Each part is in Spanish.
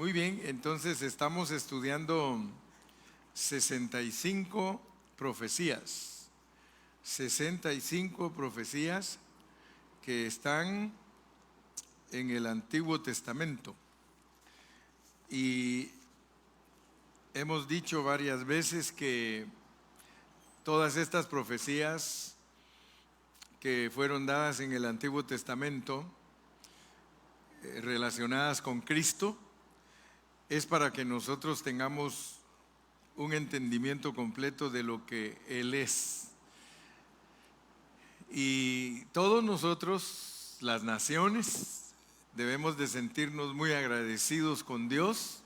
Muy bien, entonces estamos estudiando 65 profecías. 65 profecías que están en el Antiguo Testamento. Y hemos dicho varias veces que todas estas profecías que fueron dadas en el Antiguo Testamento, relacionadas con Cristo, es para que nosotros tengamos un entendimiento completo de lo que Él es. Y todos nosotros, las naciones, debemos de sentirnos muy agradecidos con Dios,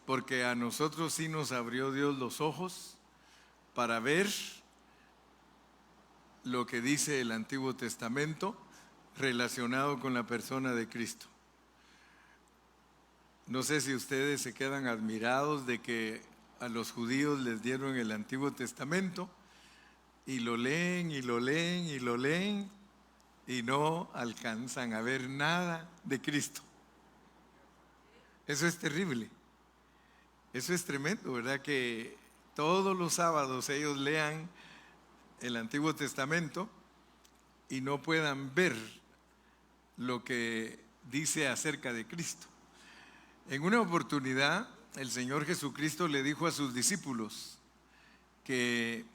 porque a nosotros sí nos abrió Dios los ojos para ver lo que dice el Antiguo Testamento relacionado con la persona de Cristo. No sé si ustedes se quedan admirados de que a los judíos les dieron el Antiguo Testamento y lo leen y lo leen y lo leen y no alcanzan a ver nada de Cristo. Eso es terrible. Eso es tremendo, ¿verdad? Que todos los sábados ellos lean el Antiguo Testamento y no puedan ver lo que dice acerca de Cristo. En una oportunidad, el Señor Jesucristo le dijo a sus discípulos que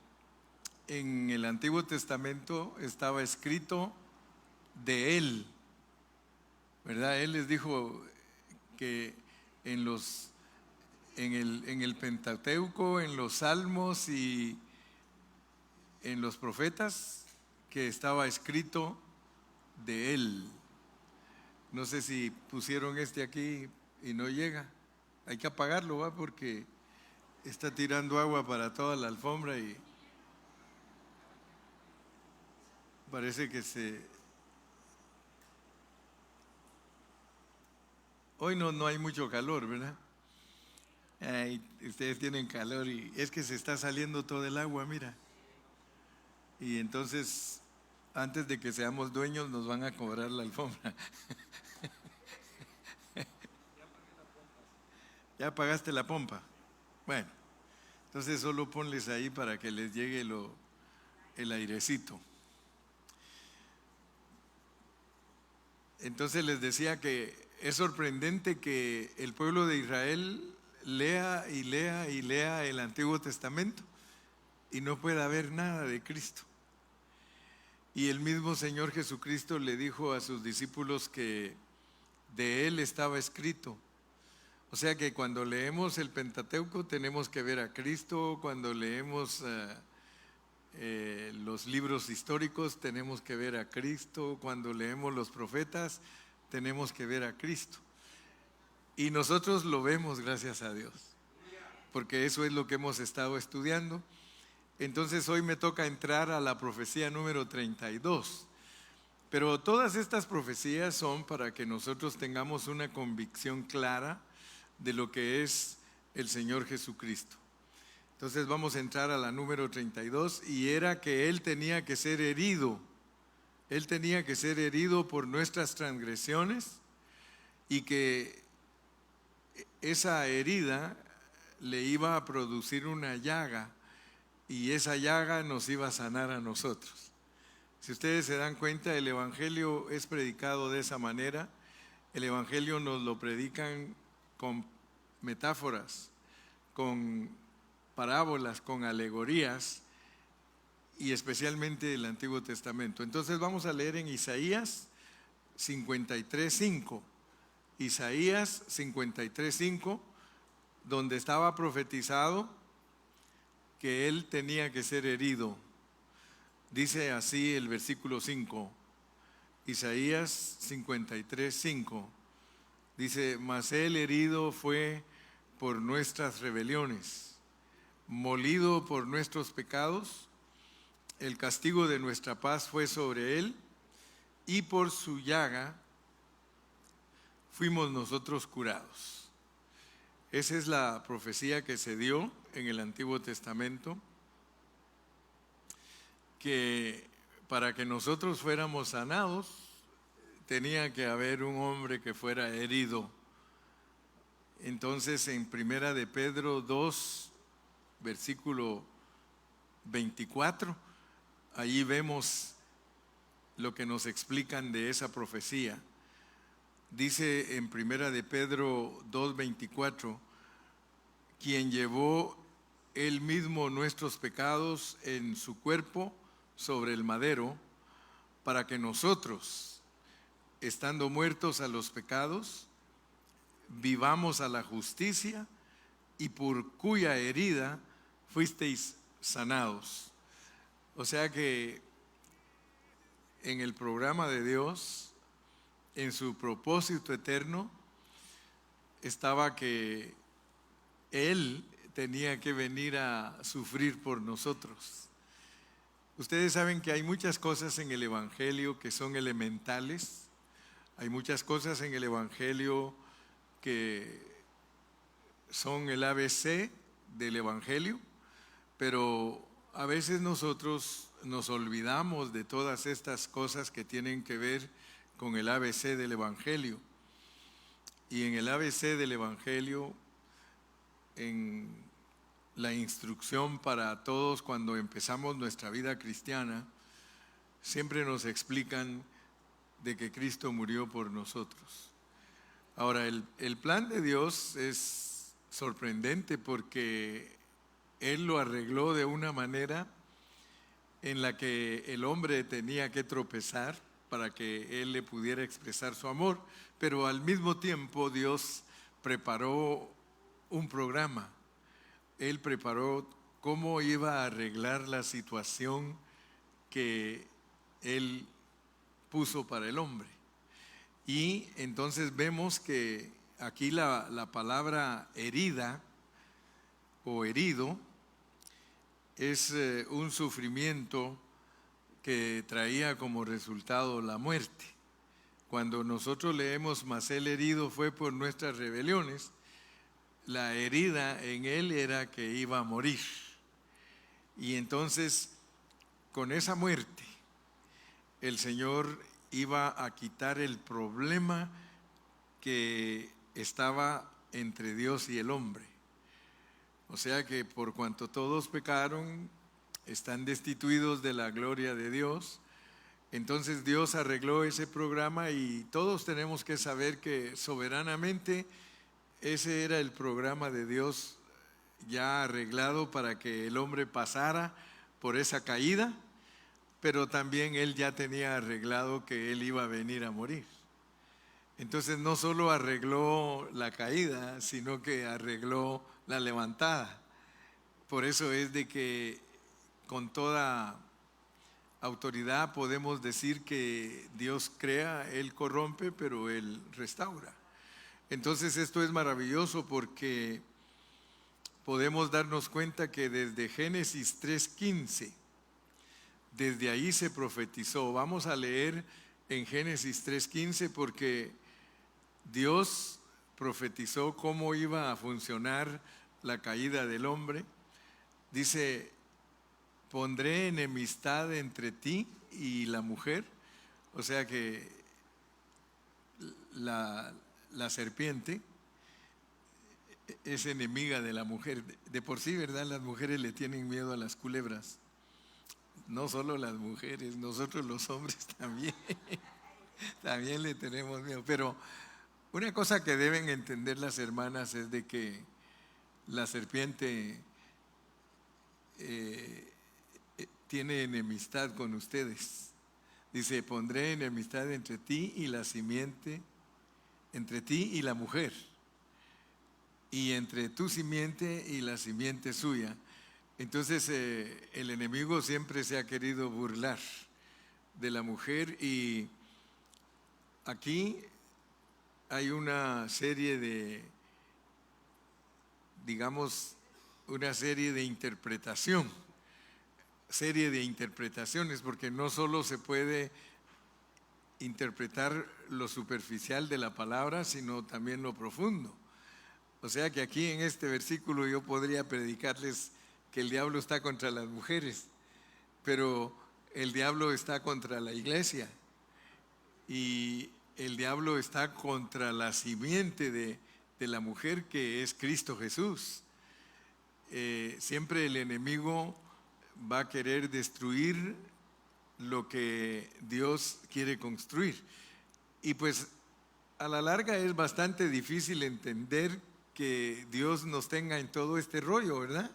en el Antiguo Testamento estaba escrito de Él, ¿verdad? Él les dijo que en el Pentateuco, en los Salmos y en los profetas, que estaba escrito de Él. No sé si pusieron aquí y no llega. Hay que apagarlo, ¿va? Porque está tirando agua para toda la alfombra y parece que hoy no hay mucho calor, ¿verdad? Ay, ustedes tienen calor y es que se está saliendo todo el agua, mira. Y entonces, antes de que seamos dueños, nos van a cobrar la alfombra. ¿Ya apagaste la pompa? Bueno, entonces solo ponles ahí para que les llegue el airecito. Entonces les decía que es sorprendente que el pueblo de Israel lea y lea y lea el Antiguo Testamento y no pueda ver nada de Cristo. Y el mismo Señor Jesucristo le dijo a sus discípulos que de Él estaba escrito. O sea que cuando leemos el Pentateuco tenemos que ver a Cristo, cuando leemos los libros históricos tenemos que ver a Cristo, cuando leemos los profetas tenemos que ver a Cristo. Y nosotros lo vemos, gracias a Dios, porque eso es lo que hemos estado estudiando. Entonces hoy me toca entrar a la profecía número 32. Pero todas estas profecías son para que nosotros tengamos una convicción clara de lo que es el Señor Jesucristo. Entonces vamos a entrar a la número 32 y era que Él tenía que ser herido. Él tenía que ser herido por nuestras transgresiones y que esa herida le iba a producir una llaga y esa llaga nos iba a sanar a nosotros. Si ustedes se dan cuenta, el Evangelio es predicado de esa manera. El Evangelio nos lo predican con metáforas, con parábolas, con alegorías y especialmente el Antiguo Testamento. Entonces vamos a leer en Isaías 53:5. Isaías 53:5, donde estaba profetizado que Él tenía que ser herido. Dice así el versículo 5, Isaías 53:5. Dice: mas Él herido fue por nuestras rebeliones, molido por nuestros pecados, el castigo de nuestra paz fue sobre Él, y por su llaga fuimos nosotros curados. Esa es la profecía que se dio en el Antiguo Testamento, que para que nosotros fuéramos sanados tenía que haber un hombre que fuera herido Entonces en Primera de Pedro 2, versículo 24, allí vemos lo que nos explican de esa profecía. Dice en Primera de Pedro 2:24, quien llevó él mismo nuestros pecados en su cuerpo sobre el madero, para que nosotros, estando muertos a los pecados, vivamos a la justicia, y por cuya herida fuisteis sanados. O sea que en el programa de Dios, en su propósito eterno, estaba que Él tenía que venir a sufrir por nosotros. Ustedes saben que hay muchas cosas en el Evangelio que son elementales. Hay muchas cosas en el Evangelio que son el ABC del Evangelio, pero a veces nosotros nos olvidamos de todas estas cosas que tienen que ver con el ABC del Evangelio. Y en el ABC del Evangelio, en la instrucción para todos cuando empezamos nuestra vida cristiana, siempre nos explican de que Cristo murió por nosotros. Ahora, el plan de Dios es sorprendente porque Él lo arregló de una manera en la que el hombre tenía que tropezar para que Él le pudiera expresar su amor, pero al mismo tiempo Dios preparó un programa. Él preparó cómo iba a arreglar la situación que Él puso para el hombre. Y entonces vemos que aquí la palabra herida o herido es un sufrimiento que traía como resultado la muerte. Cuando nosotros leemos, mas él herido fue por nuestras rebeliones, la herida en él era que iba a morir. Y entonces, con esa muerte, el Señor iba a quitar el problema que estaba entre Dios y el hombre. O sea que por cuanto todos pecaron, están destituidos de la gloria de Dios. Entonces Dios arregló ese programa y todos tenemos que saber que soberanamente ese era el programa de Dios ya arreglado para que el hombre pasara por esa caída, pero también Él ya tenía arreglado que Él iba a venir a morir. Entonces no solo arregló la caída, sino que arregló la levantada. Por eso es de que con toda autoridad podemos decir que Dios crea, Él corrompe, pero Él restaura. Entonces esto es maravilloso porque podemos darnos cuenta que desde Génesis 3:15, desde ahí se profetizó. Vamos a leer en Génesis 3:15 porque Dios profetizó cómo iba a funcionar la caída del hombre. Dice, pondré enemistad entre ti y la mujer. O sea que la serpiente es enemiga de la mujer. De por sí, ¿verdad? Las mujeres le tienen miedo a las culebras. No solo las mujeres, nosotros los hombres también. También le tenemos miedo. Pero una cosa que deben entender las hermanas es de que la serpiente tiene enemistad con ustedes. Dice, pondré enemistad entre ti y la simiente, entre ti y la mujer, y entre tu simiente y la simiente suya. Entonces el enemigo siempre se ha querido burlar de la mujer, y aquí hay una serie de, digamos, una serie de interpretaciones, porque no solo se puede interpretar lo superficial de la palabra, sino también lo profundo. O sea que aquí en este versículo yo podría predicarles que el diablo está contra las mujeres, pero el diablo está contra la iglesia, y el diablo está contra la simiente de la mujer, que es Cristo Jesús. Siempre el enemigo va a querer destruir lo que Dios quiere construir. Y pues a la larga es bastante difícil entender que Dios nos tenga en todo este rollo, ¿verdad?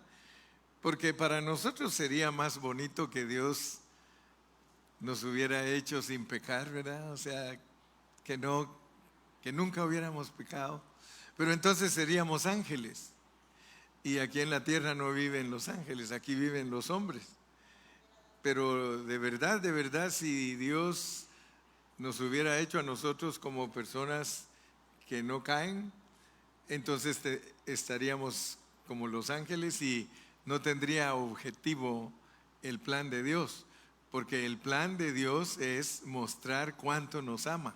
Porque para nosotros sería más bonito que Dios nos hubiera hecho sin pecar, ¿verdad? O sea, que nunca hubiéramos pecado. Pero entonces seríamos ángeles. Y aquí en la tierra no viven los ángeles, aquí viven los hombres. Pero de verdad, si Dios nos hubiera hecho a nosotros como personas que no caen, entonces estaríamos como los ángeles y no tendría objetivo el plan de Dios, porque el plan de Dios es mostrar cuánto nos ama.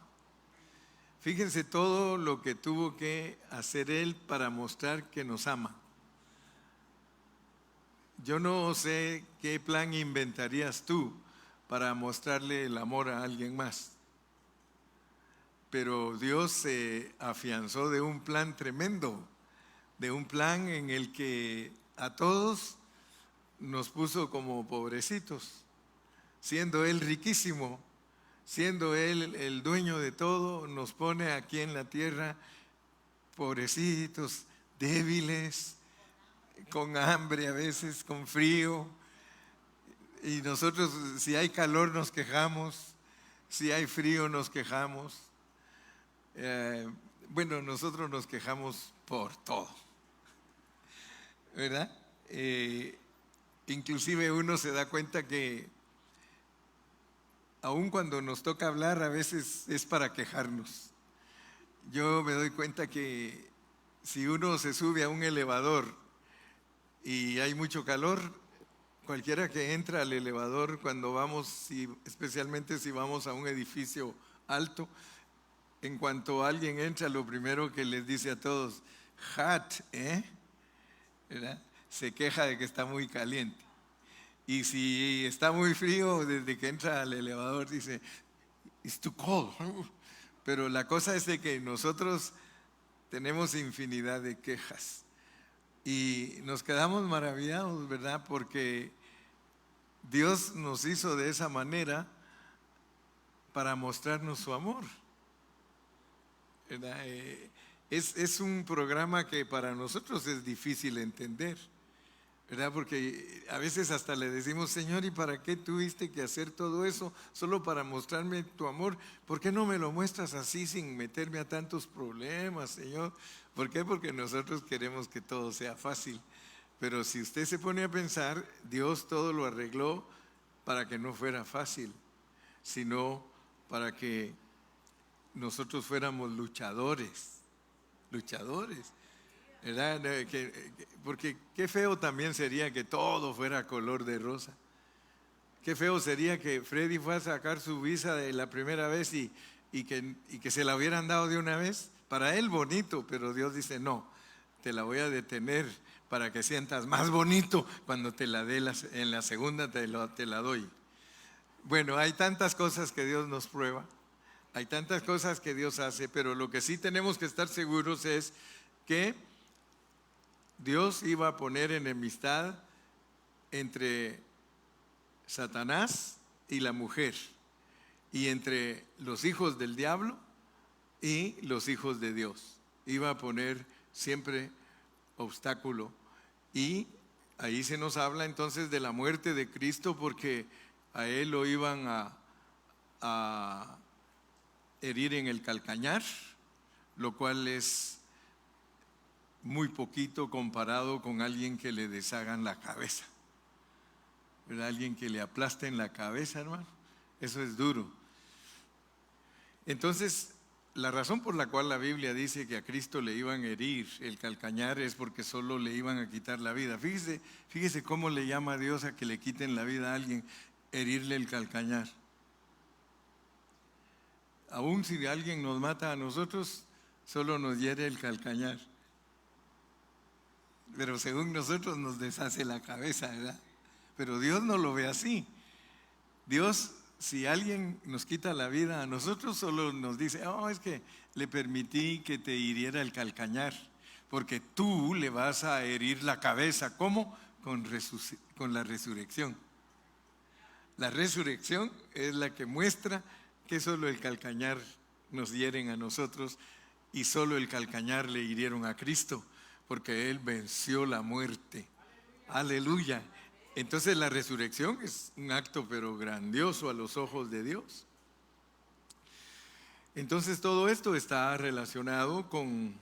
Fíjense todo lo que tuvo que hacer Él para mostrar que nos ama. Yo no sé qué plan inventarías tú para mostrarle el amor a alguien más, pero Dios se afianzó de un plan tremendo, de un plan en el que a todos nos puso como pobrecitos, siendo Él riquísimo, siendo Él el dueño de todo, nos pone aquí en la tierra pobrecitos, débiles, con hambre a veces, con frío. Y nosotros, si hay calor nos quejamos, si hay frío nos quejamos. Bueno, nosotros nos quejamos por todo, ¿verdad? Inclusive uno se da cuenta que aun cuando nos toca hablar a veces es para quejarnos. Yo me doy cuenta que si uno se sube a un elevador y hay mucho calor, cualquiera que entra al elevador cuando vamos, especialmente si vamos a un edificio alto, en cuanto alguien entra, lo primero que les dice a todos, hot, ¿verdad? Se queja de que está muy caliente. Y si está muy frío, desde que entra al elevador dice, it's too cold. Pero la cosa es de que nosotros tenemos infinidad de quejas. Y nos quedamos maravillados, ¿verdad? Porque Dios nos hizo de esa manera para mostrarnos su amor, ¿verdad? Es un programa que para nosotros es difícil entender, ¿verdad? Porque a veces hasta le decimos, Señor, ¿y para qué tuviste que hacer todo eso? Solo para mostrarme tu amor. ¿Por qué no me lo muestras así sin meterme a tantos problemas, Señor? ¿Por qué? Porque nosotros queremos que todo sea fácil. Pero si usted se pone a pensar, Dios todo lo arregló para que no fuera fácil, sino para que nosotros fuéramos luchadores, ¿verdad? Porque qué feo también sería que todo fuera color de rosa. Qué feo sería que Freddy fue a sacar su visa de la primera vez y que se la hubieran dado de una vez. Para él bonito, pero Dios dice, no, te la voy a detener para que sientas más bonito cuando te la dé en la segunda, te la doy. Bueno, hay tantas cosas que Dios nos prueba, hay tantas cosas que Dios hace, pero lo que sí tenemos que estar seguros es que Dios iba a poner enemistad entre Satanás y la mujer, y entre los hijos del diablo y los hijos de Dios. Iba a poner siempre obstáculo. Y ahí se nos habla entonces de la muerte de Cristo, porque a Él lo iban a herir en el calcañar, lo cual es muy poquito comparado con alguien que le deshagan la cabeza, ¿verdad? Alguien que le aplasten la cabeza, hermano, eso es duro. Entonces, la razón por la cual la Biblia dice que a Cristo le iban a herir el calcañar es porque solo le iban a quitar la vida. Fíjese cómo le llama a Dios a que le quiten la vida a alguien, herirle el calcañar. Aún si alguien nos mata a nosotros, solo nos hiere el calcañar. Pero según nosotros nos deshace la cabeza, ¿verdad? Pero Dios no lo ve así. Dios, si alguien nos quita la vida a nosotros, solo nos dice, oh, es que le permití que te hiriera el calcañar, porque tú le vas a herir la cabeza. ¿Cómo? Con la resurrección. La resurrección es la que muestra que solo el calcañar nos hieren a nosotros y solo el calcañar le hirieron a Cristo, porque Él venció la muerte. Aleluya. Entonces la resurrección es un acto pero grandioso a los ojos de Dios. Entonces todo esto está relacionado con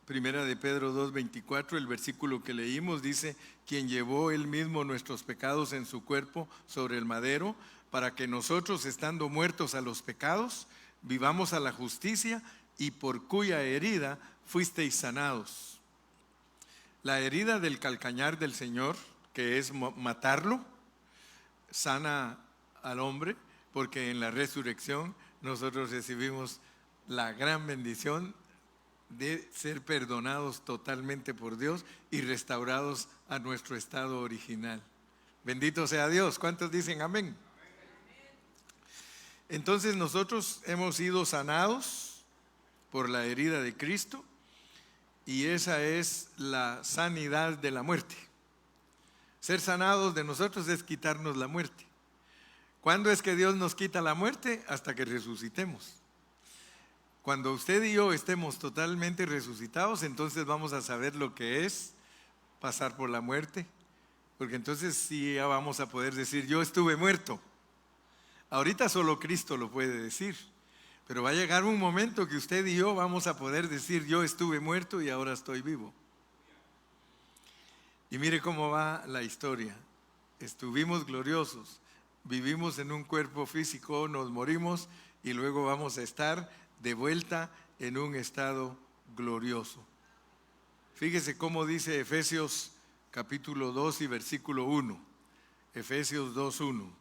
Primera de Pedro 2:24, el versículo que leímos dice: quien llevó él mismo nuestros pecados en su cuerpo sobre el madero, para que nosotros, estando muertos a los pecados, vivamos a la justicia, y por cuya herida fuisteis sanados. La herida del calcañar del Señor, que es matarlo, sana al hombre, porque en la resurrección nosotros recibimos la gran bendición de ser perdonados totalmente por Dios y restaurados a nuestro estado original. Bendito sea Dios. ¿Cuántos dicen amén? Entonces nosotros hemos sido sanados por la herida de Cristo, y esa es la sanidad de la muerte. Ser sanados de nosotros es quitarnos la muerte. ¿Cuándo es que Dios nos quita la muerte? Hasta que resucitemos. Cuando usted y yo estemos totalmente resucitados, entonces vamos a saber lo que es pasar por la muerte, porque entonces sí ya vamos a poder decir: yo estuve muerto. Ahorita solo Cristo lo puede decir, pero va a llegar un momento que usted y yo vamos a poder decir: yo estuve muerto y ahora estoy vivo. Y mire cómo va la historia. Estuvimos gloriosos, vivimos en un cuerpo físico, nos morimos y luego vamos a estar de vuelta en un estado glorioso. Fíjese cómo dice Efesios capítulo 2 y versículo 1. Efesios 2:1.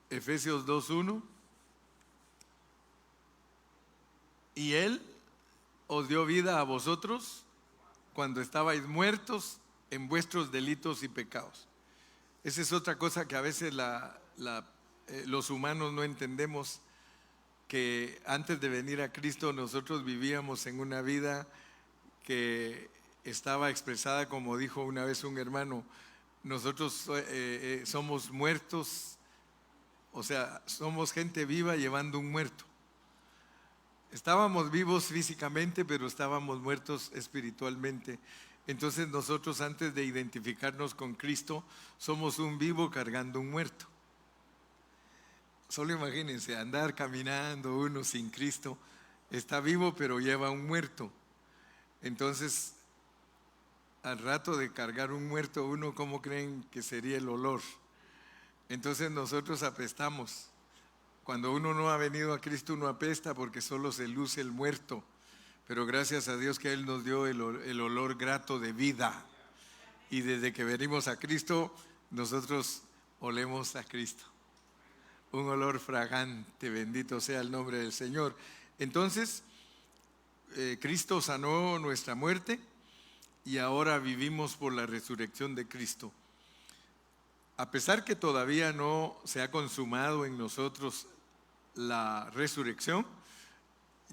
Efesios 2:1. Y Él os dio vida a vosotros cuando estabais muertos en vuestros delitos y pecados. Esa es otra cosa que a veces los humanos no entendemos, que antes de venir a Cristo nosotros vivíamos en una vida que estaba expresada, como dijo una vez un hermano: nosotros somos muertos, o sea, somos gente viva llevando un muerto. Estábamos vivos físicamente, pero estábamos muertos espiritualmente. Entonces nosotros, antes de identificarnos con Cristo, somos un vivo cargando un muerto. Solo imagínense andar caminando uno sin Cristo. Está vivo pero lleva un muerto. Entonces, al rato de cargar un muerto uno, ¿cómo creen que sería el olor? Entonces nosotros apestamos. Cuando uno no ha venido a Cristo, uno apesta porque solo se luce el muerto. Pero gracias a Dios que Él nos dio el olor grato de vida. Y desde que venimos a Cristo, nosotros olemos a Cristo. Un olor fragante, bendito sea el nombre del Señor. Entonces, Cristo sanó nuestra muerte y ahora vivimos por la resurrección de Cristo. A pesar que todavía no se ha consumado en nosotros la resurrección,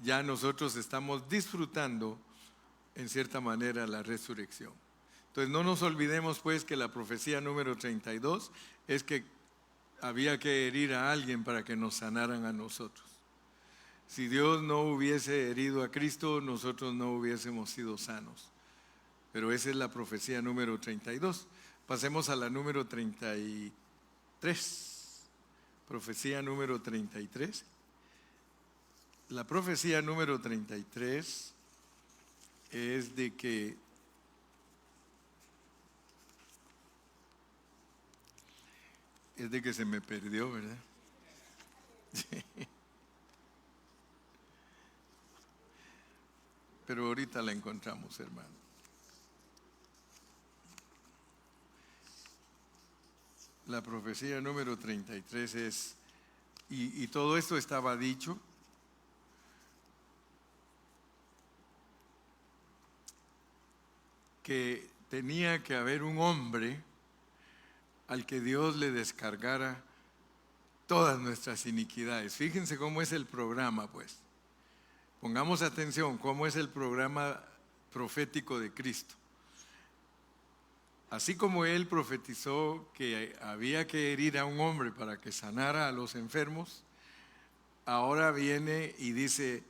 ya nosotros estamos disfrutando en cierta manera la resurrección. Entonces no nos olvidemos pues que la profecía número 32 es que había que herir a alguien para que nos sanaran a nosotros. Si Dios no hubiese herido a Cristo, nosotros no hubiésemos sido sanos. Pero esa es la profecía número 32. Pasemos a la número 33. Profecía número 33. La profecía número 33 es de que se me perdió, ¿verdad? Pero ahorita la encontramos, hermano. La profecía número 33 es, y todo esto estaba dicho que tenía que haber un hombre al que Dios le descargara todas nuestras iniquidades. Fíjense cómo es el programa, pues. Pongamos atención, cómo es el programa profético de Cristo. Así como Él profetizó que había que herir a un hombre para que sanara a los enfermos, ahora viene y dice,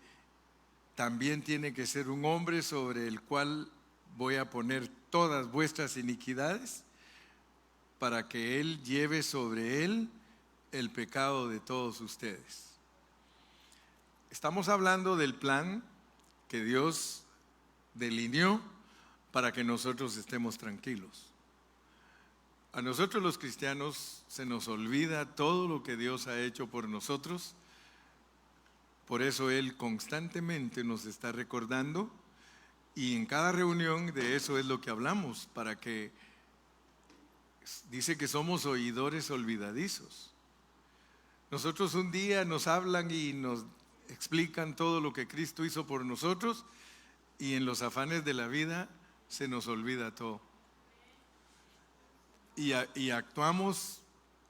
también tiene que ser un hombre sobre el cual voy a poner todas vuestras iniquidades, para que Él lleve sobre Él el pecado de todos ustedes. Estamos hablando del plan que Dios delineó para que nosotros estemos tranquilos. A nosotros los cristianos se nos olvida todo lo que Dios ha hecho por nosotros. Por eso Él constantemente nos está recordando, y en cada reunión de eso es lo que hablamos, para que dice que somos oidores olvidadizos. Nosotros un día nos hablan y nos explican todo lo que Cristo hizo por nosotros, y en los afanes de la vida se nos olvida todo. Y actuamos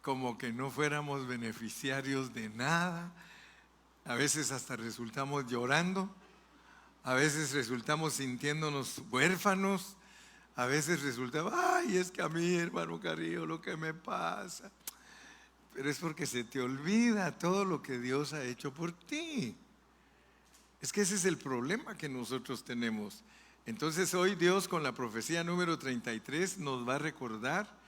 como que no fuéramos beneficiarios de nada. A veces hasta resultamos llorando, a veces resultamos sintiéndonos huérfanos, a veces resultamos, ay, es que a mí, hermano Carrillo, lo que me pasa. Pero es porque se te olvida todo lo que Dios ha hecho por ti. Es que ese es el problema que nosotros tenemos. Entonces hoy Dios, con la profecía número 33, nos va a recordar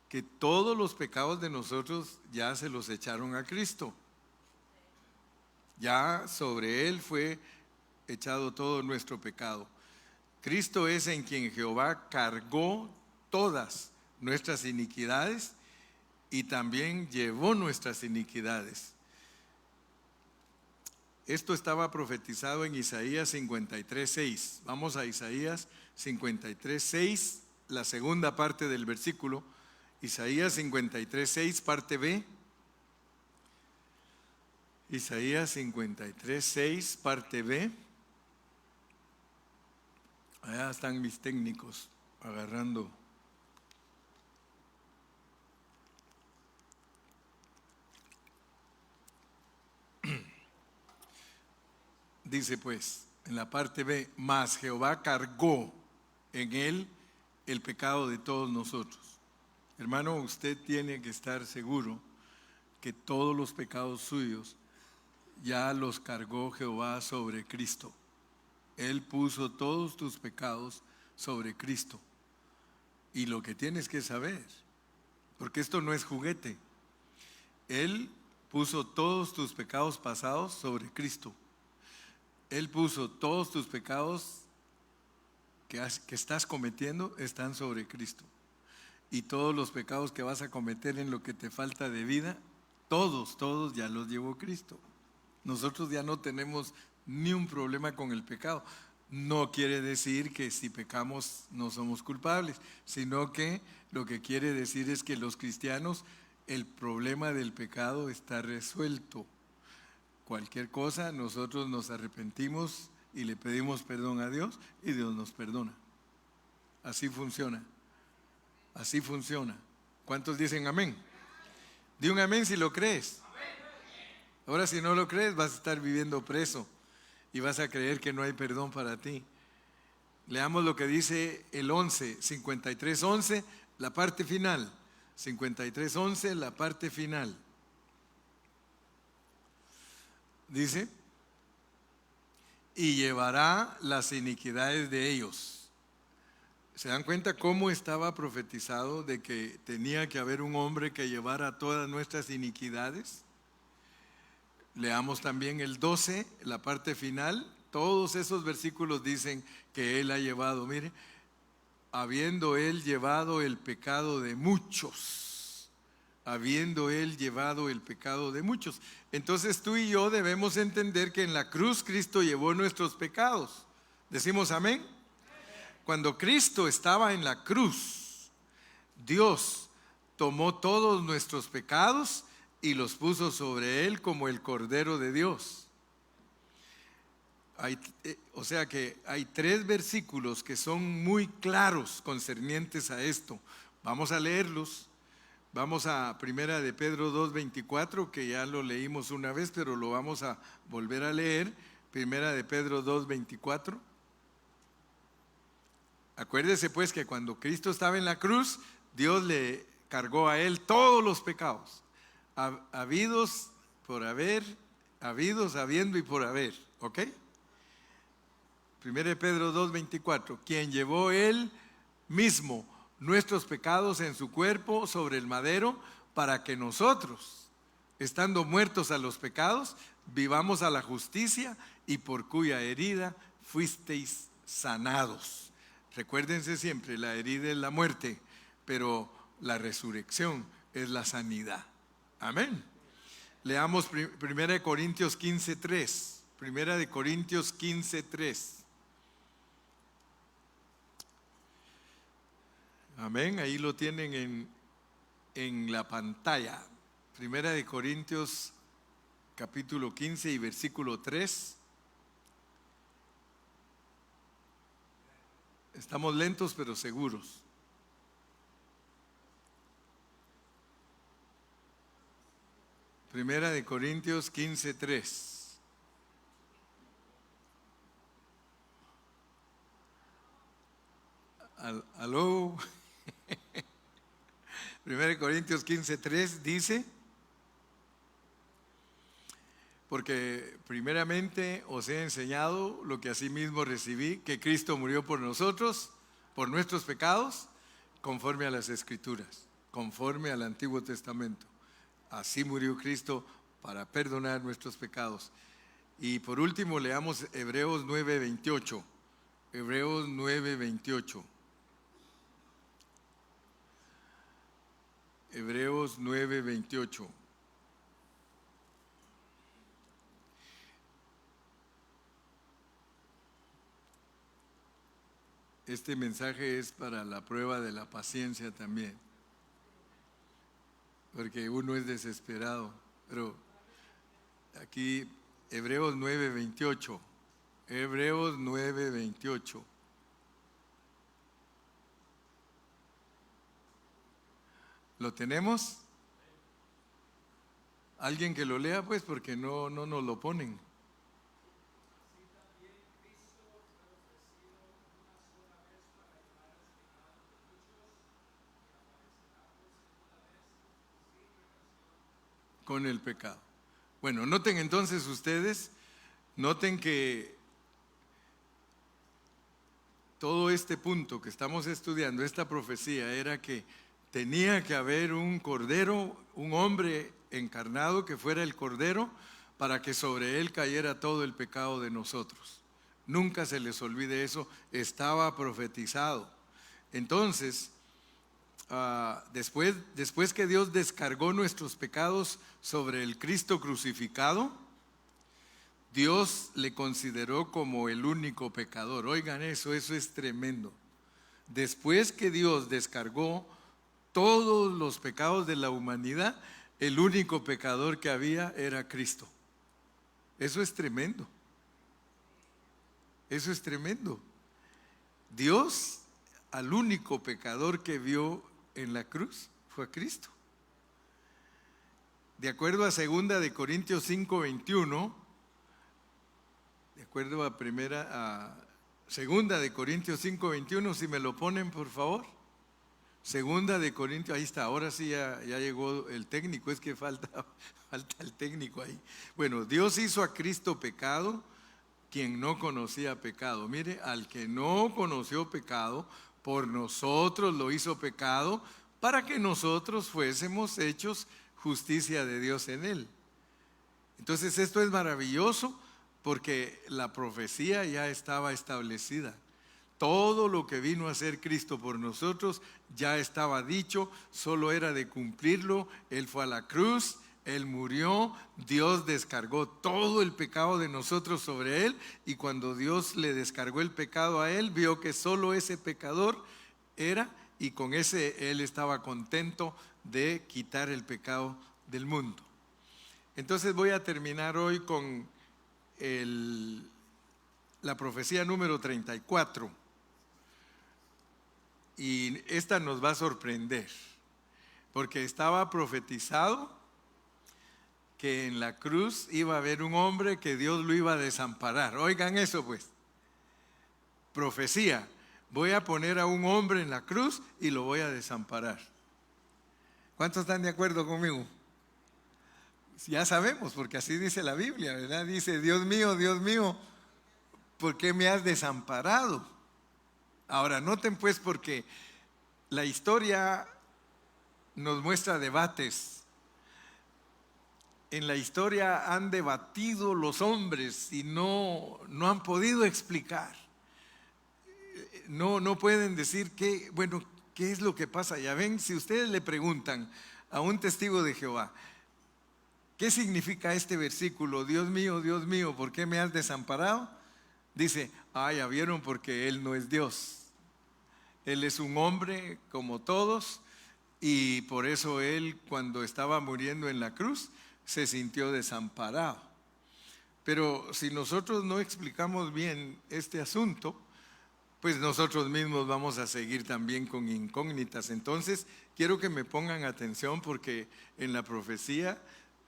que todos los pecados de nosotros ya se los echaron a Cristo. Ya sobre Él fue echado todo nuestro pecado. Cristo es en quien Jehová cargó todas nuestras iniquidades y también llevó nuestras iniquidades. Esto estaba profetizado en Isaías 53:6. Vamos a Isaías 53:6, la segunda parte del versículo. Isaías 53:6, parte B. Isaías 53:6, parte B. Allá están mis técnicos agarrando. Dice pues, en la parte B, mas Jehová cargó en él el pecado de todos nosotros. Hermano, usted tiene que estar seguro que todos los pecados suyos ya los cargó Jehová sobre Cristo. Él puso todos tus pecados sobre Cristo. Y lo que tienes que saber, porque esto no es juguete, Él puso todos tus pecados pasados sobre Cristo. Él puso todos tus pecados que estás cometiendo, están sobre Cristo. Y todos los pecados que vas a cometer en lo que te falta de vida, todos ya los llevó Cristo. Nosotros ya no tenemos ni un problema con el pecado. No quiere decir que si pecamos no somos culpables, sino que lo que quiere decir es que los cristianos, el problema del pecado está resuelto. Cualquier cosa, nosotros nos arrepentimos y le pedimos perdón a Dios y Dios nos perdona. Así funciona. Así funciona. ¿Cuántos dicen amén? Di un amén si lo crees. Ahora, si no lo crees, vas a estar viviendo preso y vas a creer que no hay perdón para ti. Leamos lo que dice el 11, 53:11, la parte final. 53:11, la parte final. Dice, y llevará las iniquidades de ellos. ¿Se dan cuenta cómo estaba profetizado de que tenía que haber un hombre que llevara todas nuestras iniquidades? Leamos también el 12, la parte final. Todos esos versículos dicen que Él ha llevado, mire, habiendo Él llevado el pecado de muchos, habiendo Él llevado el pecado de muchos. Entonces tú y yo debemos entender que en la cruz Cristo llevó nuestros pecados. ¿Decimos amén? Cuando Cristo estaba en la cruz, Dios tomó todos nuestros pecados y los puso sobre Él como el Cordero de Dios. O sea que hay 3 versículos que son muy claros concernientes a esto. Vamos a leerlos Vamos a Primera de Pedro 2:24, que ya lo leímos una vez, pero lo vamos a volver a leer. Primera de Pedro 2:24. Acuérdese pues que cuando Cristo estaba en la cruz, Dios le cargó a él todos los pecados, habidos por haber, habidos, habiendo y por haber, ¿ok? Primera de Pedro 2:24, quien llevó él mismo nuestros pecados en su cuerpo sobre el madero, para que nosotros, estando muertos a los pecados, vivamos a la justicia, y por cuya herida fuisteis sanados. Recuérdense siempre, la herida es la muerte, pero la resurrección es la sanidad. Amén. Leamos 1 Corintios 15:3. 1 Corintios 15:3. Amén, ahí lo tienen en la pantalla. 1 Corintios capítulo 15 y versículo 3. Estamos lentos pero seguros. Primera de Corintios 15:3. Aló. 1 Corintios 15:3 dice: porque primeramente os he enseñado lo que asimismo recibí, que Cristo murió por nosotros, por nuestros pecados, conforme a las Escrituras, conforme al Antiguo Testamento. Así murió Cristo para perdonar nuestros pecados. Y por último leamos Hebreos 9:28. Hebreos 9:28. Hebreos 9:28. Este mensaje es para la prueba de la paciencia también, porque uno es desesperado. Pero aquí Hebreos 9:28. Hebreos 9:28. ¿Lo tenemos? Alguien que lo lea, pues, porque no nos lo ponen. Con el pecado. Bueno, noten entonces ustedes, noten que todo este punto que estamos estudiando, esta profecía, era que tenía que haber un cordero, un hombre encarnado que fuera el cordero, para que sobre él cayera todo el pecado de nosotros. Nunca se les olvide eso, estaba profetizado. Entonces, después que Dios descargó nuestros pecados sobre el Cristo crucificado, Dios le consideró como el único pecador. Oigan eso es tremendo. Después que Dios descargó todos los pecados de la humanidad, el único pecador que había era Cristo. Eso es tremendo. Eso es tremendo. Dios al único pecador que vio en la cruz fue a Cristo. De acuerdo a 2 de Corintios 5:21, de acuerdo a 2 de Corintios 5:21, si me lo ponen por favor. 2 de Corintios, ahí está, ahora sí ya llegó el técnico, es que falta el técnico ahí. Bueno, Dios hizo a Cristo pecado, quien no conocía pecado. Mire, al que no conoció pecado, por nosotros lo hizo pecado, para que nosotros fuésemos hechos justicia de Dios en él. Entonces esto es maravilloso, porque la profecía ya estaba establecida. Todo lo que vino a hacer Cristo por nosotros ya estaba dicho, solo era de cumplirlo. Él fue a la cruz, Él murió, Dios descargó todo el pecado de nosotros sobre Él, y cuando Dios le descargó el pecado a Él, vio que solo ese pecador era, y con ese Él estaba contento de quitar el pecado del mundo. Entonces voy a terminar hoy con la profecía número 34. Y esta nos va a sorprender. porque estaba profetizado que en la cruz iba a haber un hombre que Dios lo iba a desamparar. Oigan eso pues, profecía, voy a poner a un hombre en la cruz y lo voy a desamparar. ¿Cuántos están de acuerdo conmigo? Ya sabemos, porque así dice la Biblia, ¿verdad? Dice, Dios mío, ¿por qué me has desamparado? Ahora, noten pues, porque la historia nos muestra debates. En la historia han debatido los hombres y no han podido explicar. No pueden decir qué es lo que pasa. Ya ven, si ustedes le preguntan a un testigo de Jehová, ¿qué significa este versículo? Dios mío, ¿por qué me has desamparado? Dice, ya vieron, porque Él no es Dios. Él es un hombre como todos y por eso Él, cuando estaba muriendo en la cruz, se sintió desamparado. Pero si nosotros no explicamos bien este asunto, pues nosotros mismos vamos a seguir también con incógnitas. Entonces, quiero que me pongan atención, porque en la profecía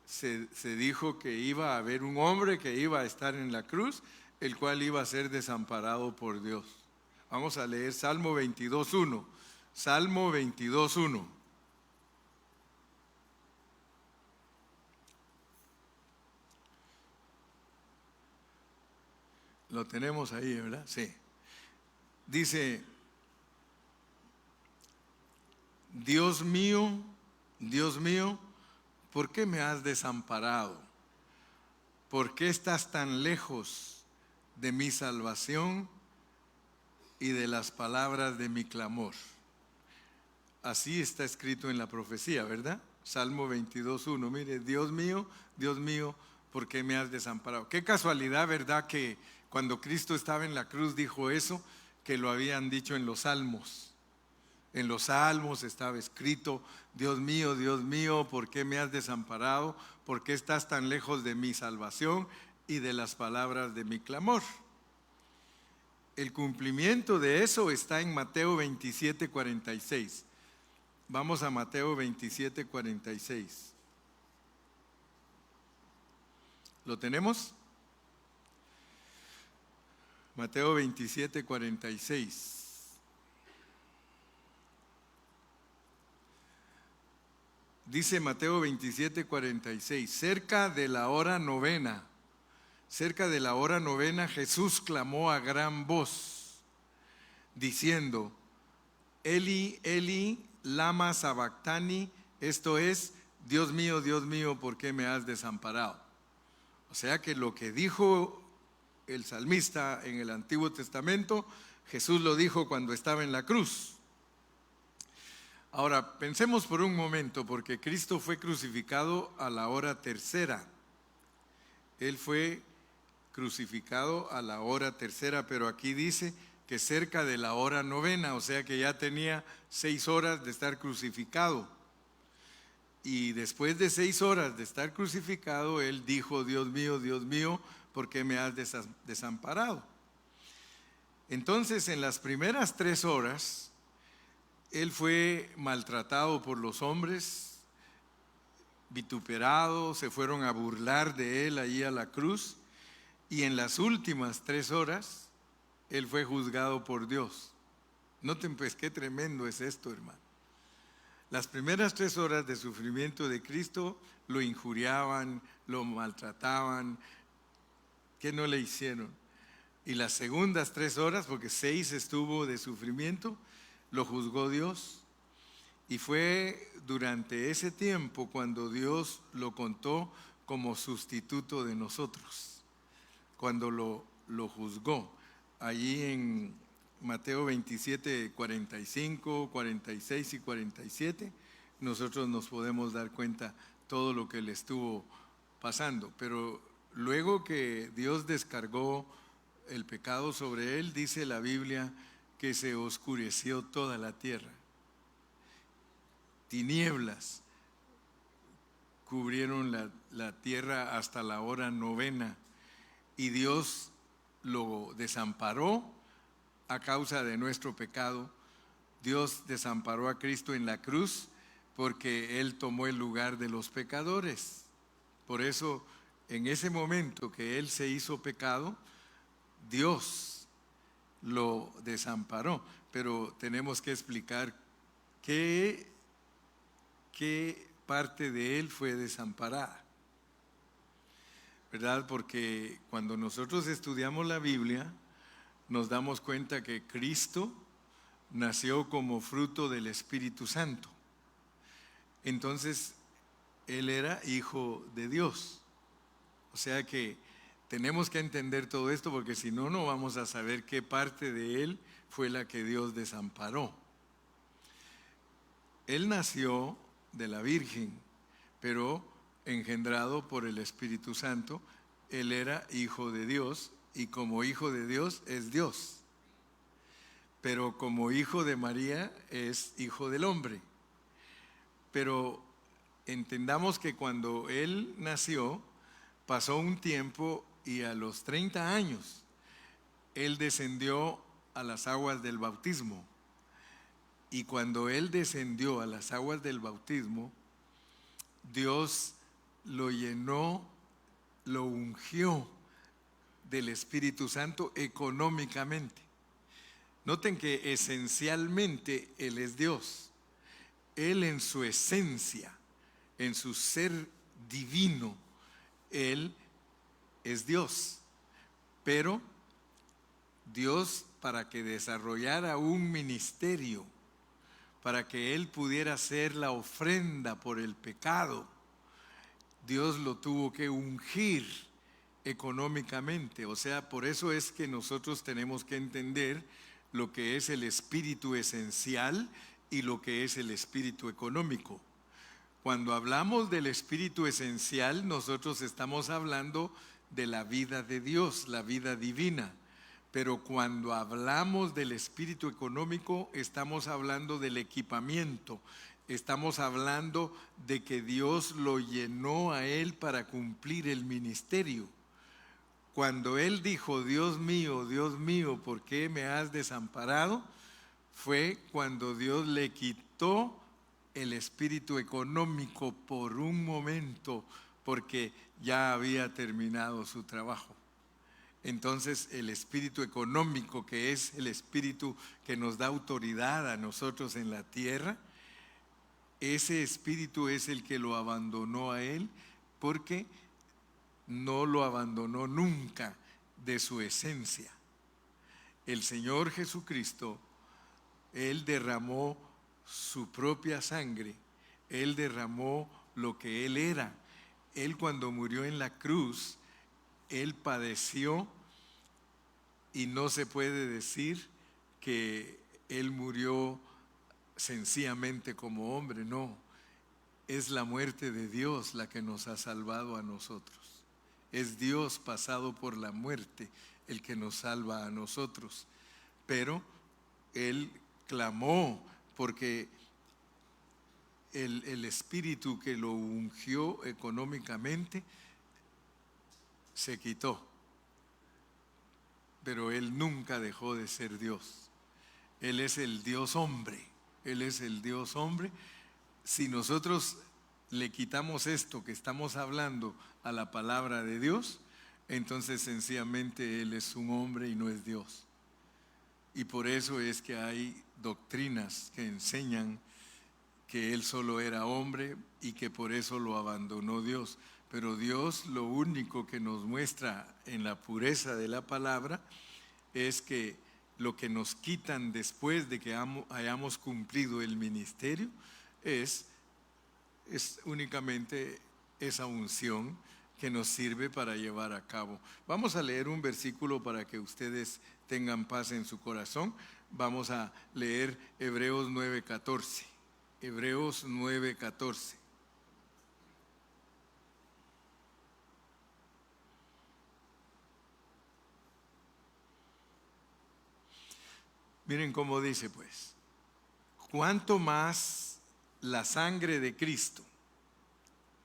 se dijo que iba a haber un hombre que iba a estar en la cruz, el cual iba a ser desamparado por Dios. Vamos a leer Salmo 22.1. Salmo 22.1. Lo tenemos ahí, ¿verdad? Sí. Dice, Dios mío, ¿por qué me has desamparado? ¿Por qué estás tan lejos de mi salvación y de las palabras de mi clamor? Así está escrito en la profecía, ¿verdad? Salmo 22.1. Mire, Dios mío, ¿por qué me has desamparado? Qué casualidad, ¿verdad? Que cuando Cristo estaba en la cruz dijo eso, que lo habían dicho en los salmos. En los salmos estaba escrito, Dios mío, ¿por qué me has desamparado? ¿Por qué estás tan lejos de mi salvación y de las palabras de mi clamor? El cumplimiento de eso está en Mateo 27:46. Vamos a Mateo 27:46. ¿Lo tenemos? Mateo 27:46. Dice Mateo 27:46, cerca de la hora novena, Jesús clamó a gran voz, diciendo, Eli, Eli, lama sabactani, esto es, Dios mío, ¿por qué me has desamparado? O sea que lo que dijo el salmista en el Antiguo Testamento, Jesús lo dijo cuando estaba en la cruz. Ahora, pensemos por un momento, porque Cristo fue crucificado a la hora tercera. Él fue crucificado a la hora tercera, pero aquí dice que cerca de la hora novena, o sea que ya tenía 6 horas de estar crucificado. Y después de 6 horas de estar crucificado, Él dijo, Dios mío, ¿por qué me has desamparado? Entonces, en las primeras 3 horas, Él fue maltratado por los hombres, vituperado, se fueron a burlar de Él allí a la cruz, y en las últimas 3 horas, Él fue juzgado por Dios. Noten pues qué tremendo es esto, hermano. Las primeras 3 horas de sufrimiento de Cristo lo injuriaban, lo maltrataban, ¿qué no le hicieron? Y las segundas 3 horas, porque 6 estuvo de sufrimiento, lo juzgó Dios. Y fue durante ese tiempo cuando Dios lo contó como sustituto de nosotros, cuando lo juzgó. Allí en Mateo 27, 45, 46 y 47, nosotros nos podemos dar cuenta todo lo que le estuvo pasando. Pero luego que Dios descargó el pecado sobre él, dice la Biblia que se oscureció toda la tierra. Tinieblas cubrieron la tierra hasta la hora novena, y Dios lo desamparó a causa de nuestro pecado. Dios desamparó a Cristo en la cruz porque Él tomó el lugar de los pecadores. Por eso, en ese momento que Él se hizo pecado, Dios lo desamparó. Pero tenemos que explicar qué parte de Él fue desamparada, ¿verdad? Porque cuando nosotros estudiamos la Biblia, nos damos cuenta que Cristo nació como fruto del Espíritu Santo. Entonces, Él era hijo de Dios. O sea que tenemos que entender todo esto, porque si no, no vamos a saber qué parte de Él fue la que Dios desamparó. Él nació de la Virgen, pero engendrado por el Espíritu Santo. Él era hijo de Dios, y como hijo de Dios es Dios. Pero como hijo de María es hijo del hombre. Pero entendamos que cuando Él nació, pasó un tiempo y a los 30 años, Él descendió a las aguas del bautismo. Y cuando Él descendió a las aguas del bautismo, Dios lo llenó, lo ungió del Espíritu Santo económicamente. Noten que esencialmente Él es Dios. Él en su esencia, en su ser divino, Él es Dios. Pero Dios, para que desarrollara un ministerio, para que Él pudiera hacer la ofrenda por el pecado, Dios lo tuvo que ungir económicamente. O sea, por eso es que nosotros tenemos que entender lo que es el espíritu esencial y lo que es el espíritu económico. Cuando hablamos del espíritu esencial, nosotros estamos hablando de la vida de Dios, la vida divina. Pero cuando hablamos del espíritu económico, estamos hablando del equipamiento. Estamos hablando de que Dios lo llenó a Él para cumplir el ministerio. Cuando Él dijo, Dios mío, ¿por qué me has desamparado?, fue cuando Dios le quitó el espíritu económico por un momento, porque ya había terminado su trabajo. Entonces el espíritu económico, que es el espíritu que nos da autoridad a nosotros en la tierra, ese espíritu es el que lo abandonó a Él, porque no lo abandonó nunca de su esencia. El Señor Jesucristo, Él derramó su propia sangre, Él derramó lo que Él era. Él, cuando murió en la cruz, Él padeció, y no se puede decir que Él murió sencillamente como hombre, no. Es la muerte de Dios la que nos ha salvado a nosotros. Es Dios pasado por la muerte el que nos salva a nosotros. Pero Él clamó porque el espíritu que lo ungió económicamente se quitó. Pero Él nunca dejó de ser Dios. Él es el Dios hombre. Él es el Dios hombre. Si nosotros le quitamos esto que estamos hablando a la palabra de Dios, entonces sencillamente Él es un hombre y no es Dios. Y por eso es que hay doctrinas que enseñan que Él solo era hombre y que por eso lo abandonó Dios. Pero Dios lo único que nos muestra en la pureza de la palabra es que lo que nos quitan después de que hayamos cumplido el ministerio es únicamente esa unción que nos sirve para llevar a cabo. Vamos a leer un versículo para que ustedes tengan paz en su corazón. Vamos a leer Hebreos 9:14. Hebreos 9:14. Miren cómo dice pues: cuánto más la sangre de Cristo.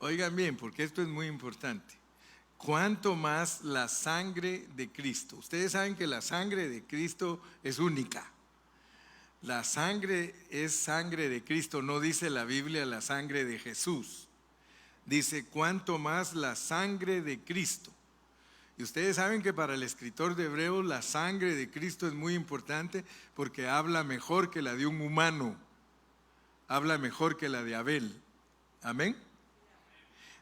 Oigan bien, porque esto es muy importante. Cuánto más la sangre de Cristo. Ustedes saben que la sangre de Cristo es única. La sangre es sangre de Cristo, no dice la Biblia la sangre de Jesús. Dice, cuánto más la sangre de Cristo. Y ustedes saben que para el escritor de Hebreos la sangre de Cristo es muy importante porque habla mejor que la de un humano, habla mejor que la de Abel. Amén.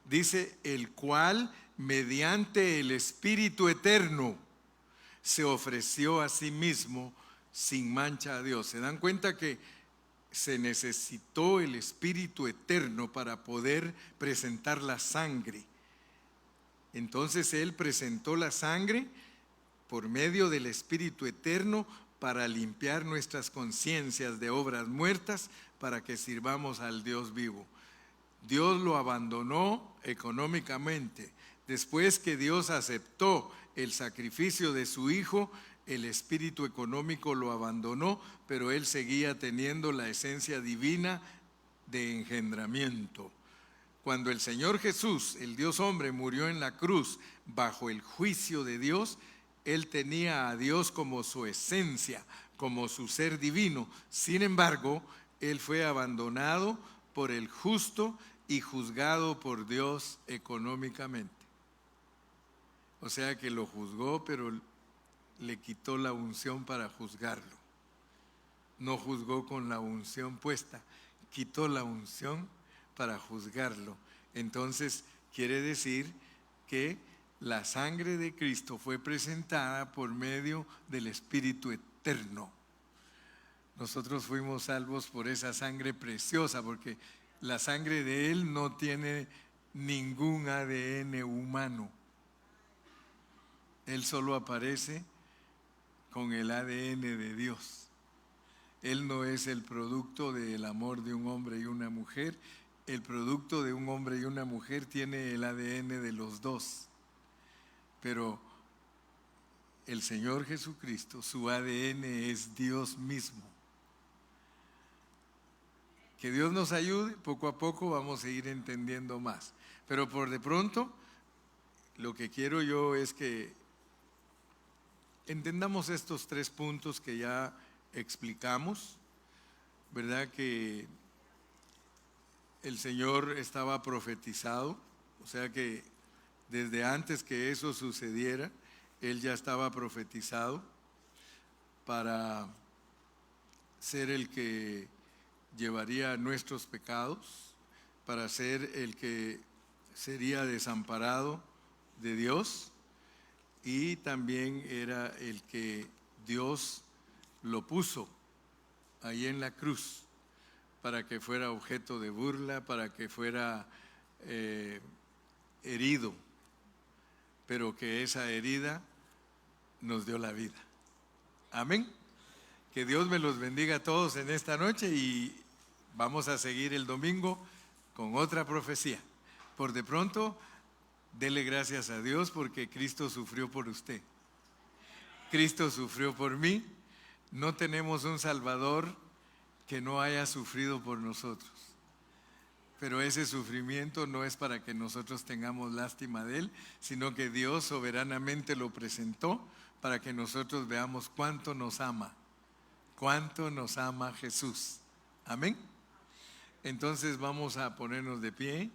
Dice, el cual mediante el Espíritu eterno se ofreció a sí mismo sin mancha a Dios. ¿Se dan cuenta que se necesitó el Espíritu eterno para poder presentar la sangre? Entonces Él presentó la sangre por medio del Espíritu eterno para limpiar nuestras conciencias de obras muertas para que sirvamos al Dios vivo. Dios lo abandonó económicamente. Después que Dios aceptó el sacrificio de su Hijo, el espíritu económico lo abandonó, pero Él seguía teniendo la esencia divina de engendramiento. Cuando el Señor Jesús, el Dios hombre, murió en la cruz bajo el juicio de Dios, Él tenía a Dios como su esencia, como su ser divino. Sin embargo, Él fue abandonado por el justo y juzgado por Dios económicamente. O sea que lo juzgó, pero le quitó la unción para juzgarlo. No juzgó con la unción puesta, quitó la unción para juzgarlo. Entonces quiere decir que la sangre de Cristo fue presentada por medio del Espíritu eterno. Nosotros fuimos salvos por esa sangre preciosa, porque la sangre de Él no tiene ningún ADN humano. Él solo aparece con el ADN de Dios. Él no es el producto del amor de un hombre y una mujer. El producto de un hombre y una mujer tiene el ADN de los dos. Pero el Señor Jesucristo, su ADN es Dios mismo. Que Dios nos ayude, poco a poco vamos a ir entendiendo más. Pero por de pronto, lo que quiero yo es que entendamos estos 3 puntos que ya explicamos, ¿verdad? Que el Señor estaba profetizado, o sea que desde antes que eso sucediera, Él ya estaba profetizado para ser el que llevaría nuestros pecados, para ser el que sería desamparado de Dios, y también era el que Dios lo puso ahí en la cruz para que fuera objeto de burla, para que fuera herido, pero que esa herida nos dio la vida. Amén. Que Dios me los bendiga a todos en esta noche y vamos a seguir el domingo con otra profecía. Por de pronto, dele gracias a Dios porque Cristo sufrió por usted. Cristo sufrió por mí. No tenemos un Salvador que no haya sufrido por nosotros. Pero ese sufrimiento no es para que nosotros tengamos lástima de Él, sino que Dios soberanamente lo presentó para que nosotros veamos cuánto nos ama Jesús. Amén. Entonces vamos a ponernos de pie.